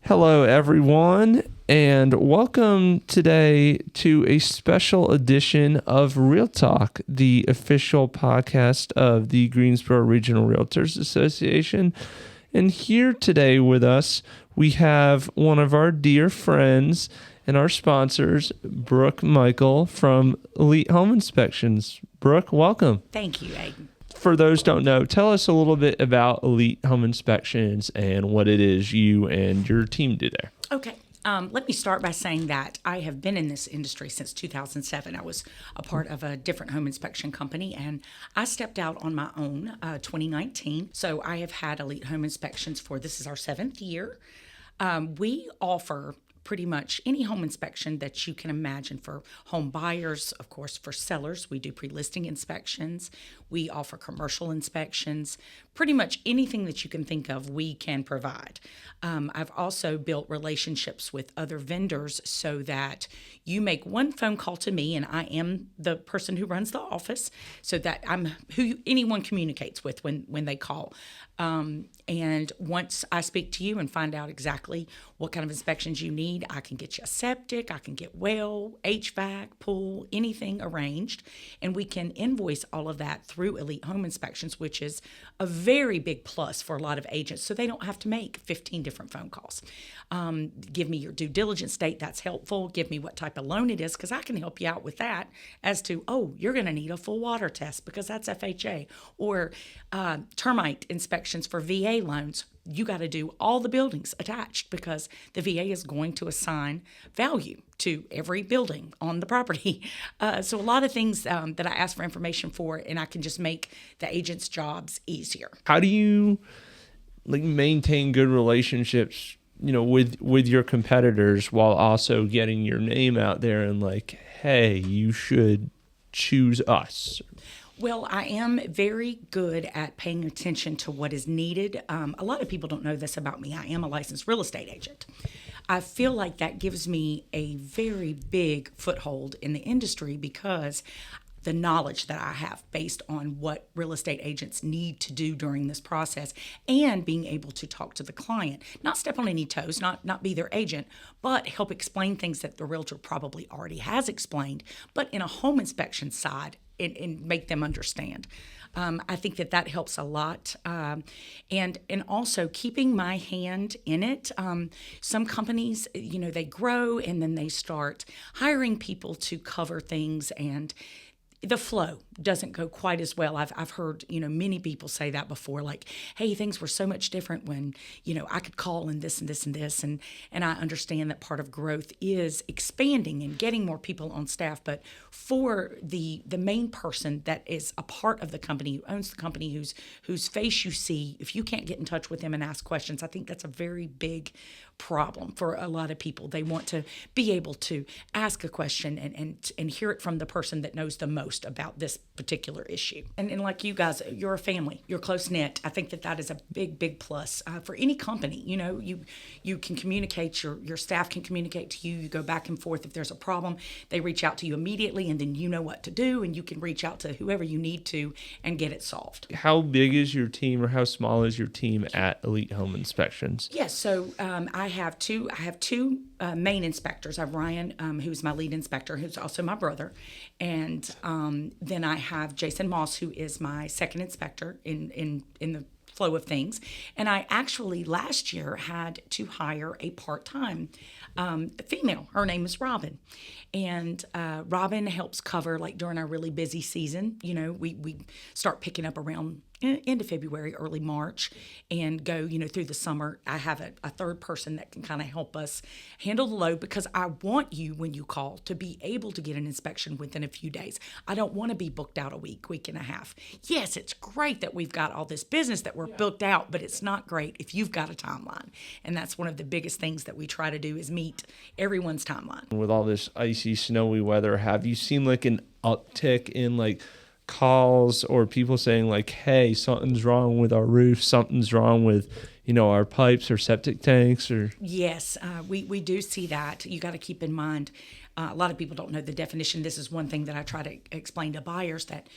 Hello, everyone, and welcome today to a special edition of Real Talk, the official podcast of the Greensboro Regional REALTORS Association. And here today with us, we have one of our dear friends and our sponsors, Brooke Michael from Elite Home Inspections. Brooke, welcome. Thank you, Aiden. For those who don't know, tell us a little bit about Elite Home Inspections and what it is you and your team do there. Okay. Let me start by saying that I have been in this industry since 2007. I was a part of a different home inspection company, and I stepped out on my own 2019. So I have had Elite Home Inspections this is our 7th year. We offer pretty much any home inspection that you can imagine for home buyers. Of course, for sellers, we do pre-listing inspections. We offer commercial inspections. Pretty much anything that you can think of, we can provide. I've also built relationships with other vendors so that you make one phone call to me, and I am the person who runs the office, so that I'm who anyone communicates with when they call. And once I speak to you and find out exactly what kind of inspections you need, I can get you a septic, I can get well, HVAC, pool, anything arranged, and we can invoice all of that through Elite Home Inspections, which is a very big plus for a lot of agents, so they don't have to make 15 different phone calls. Give me your due diligence date, that's helpful. Give me what type of loan it is, because I can help you out with that as to, you're going to need a full water test because that's FHA, or termite inspections for VA loans. You got to do all the buildings attached because the VA is going to assign value to every building on the property. So a lot of things that I ask for information for, and I can just make the agents' jobs easier. How do you maintain good relationships, with your competitors while also getting your name out there and hey, you should choose us? Well, I am very good at paying attention to what is needed. A lot of people don't know this about me. I am a licensed real estate agent. I feel like that gives me a very big foothold in the industry because the knowledge that I have based on what real estate agents need to do during this process, and being able to talk to the client, not step on any toes, not be their agent, but help explain things that the realtor probably already has explained, but in a home inspection side, and make them understand. I think that helps a lot. And also keeping my hand in it. Some companies, they grow and then they start hiring people to cover things, and the flow doesn't go quite as well. I've heard, many people say that before, hey, things were so much different when, I could call and this and this and this. And I understand that part of growth is expanding and getting more people on staff. But for the main person that is a part of the company, who owns the company, whose face you see, if you can't get in touch with them and ask questions, I think that's a very big problem for a lot of people. They want to be able to ask a question and hear it from the person that knows the most about this particular issue. And like you guys, you're a family, you're close-knit. I think that is a big plus for any company. You can communicate, your staff can communicate to you. You go back and forth. If there's a problem, they reach out to you immediately, and then you know what to do, and you can reach out to whoever you need to and get it solved. How big is your team, or how small is your team at Elite Home Inspections? Yes, so I have two main inspectors. I have Ryan, who's my lead inspector, who's also my brother, and then I have Jason Moss, who is my second inspector in the flow of things. And I actually last year had to hire a part-time female. Her name is Robin. And Robin helps cover, during our really busy season. We start picking up around end of February, early March, and go, through the summer. I have a third person that can kind of help us handle the load, because I want you, when you call, to be able to get an inspection within a few days. I don't want to be booked out a week and a half. Yes, it's great that we've got all this business that we're booked out, but it's not great if you've got a timeline. And that's one of the biggest things that we try to do, is meet everyone's timeline. With all this icy, snowy weather, have you seen an uptick in calls or people saying hey, something's wrong with our roof, something's wrong with our pipes or septic tanks? Or yes, we do see that. You got to keep in mind, a lot of people don't know the definition. This is one thing that I try to explain to buyers, that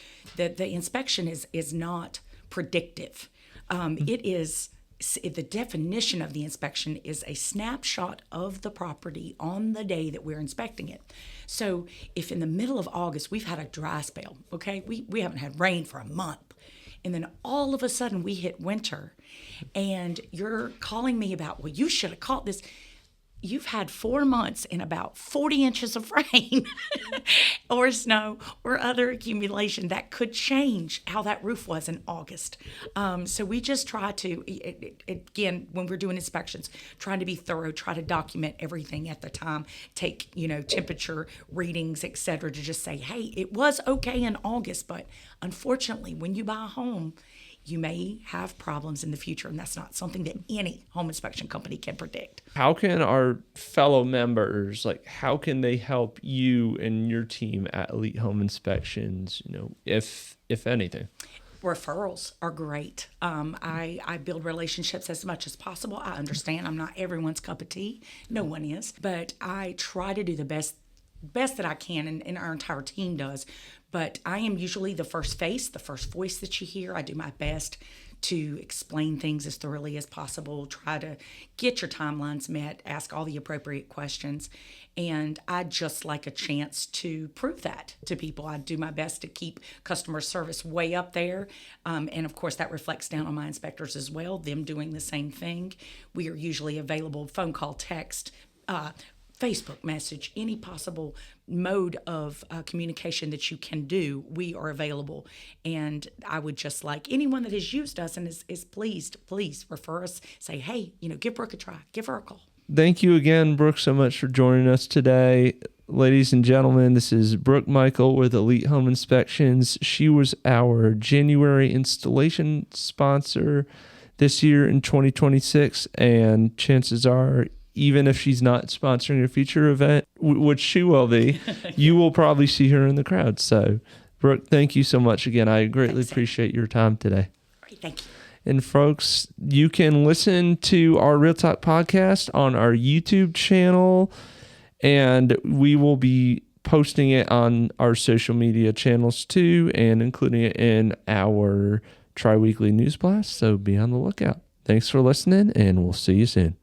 the inspection is not predictive. It is the definition of the inspection is a snapshot of the property on the day that we're inspecting it. So if in the middle of August we've had a dry spell, okay, we haven't had rain for a month, and then all of a sudden we hit winter, and you're calling me about, well, you should have caught this. You've had 4 months and about 40 inches of rain or snow or other accumulation that could change how that roof was in August. So we just try to, again, when we're doing inspections, trying to be thorough, try to document everything at the time, take, temperature readings, et cetera, to just say, hey, it was okay in August, but unfortunately, when you buy a home, you may have problems in the future, and that's not something that any home inspection company can predict. How can our fellow members, how can they help you and your team at Elite Home Inspections, if anything? Referrals are great. I build relationships as much as possible. I understand I'm not everyone's cup of tea. No one is. But I try to do the best that I can, and our entire team does. But I am usually the first face, the first voice that you hear. I do my best to explain things as thoroughly as possible, try to get your timelines met, ask all the appropriate questions. And I just like a chance to prove that to people. I do my best to keep customer service way up there. And of course, that reflects down on my inspectors as well, them doing the same thing. We are usually available, phone call, text, Facebook message, any possible mode of communication that you can do, we are available. And I would just like anyone that has used us and is pleased, please refer us, say, hey, give Brooke a try, give her a call. Thank you again, Brooke, so much for joining us today. Ladies and gentlemen, this is Brooke Michael with Elite Home Inspections. She was our January installation sponsor this year in 2026, and chances are, even if she's not sponsoring a future event, which she will be, you will probably see her in the crowd. So, Brooke, thank you so much again. I greatly appreciate your time today. Great, thank you. And folks, you can listen to our Real Talk podcast on our YouTube channel, and we will be posting it on our social media channels too, and including it in our tri-weekly news blast. So be on the lookout. Thanks for listening, and we'll see you soon.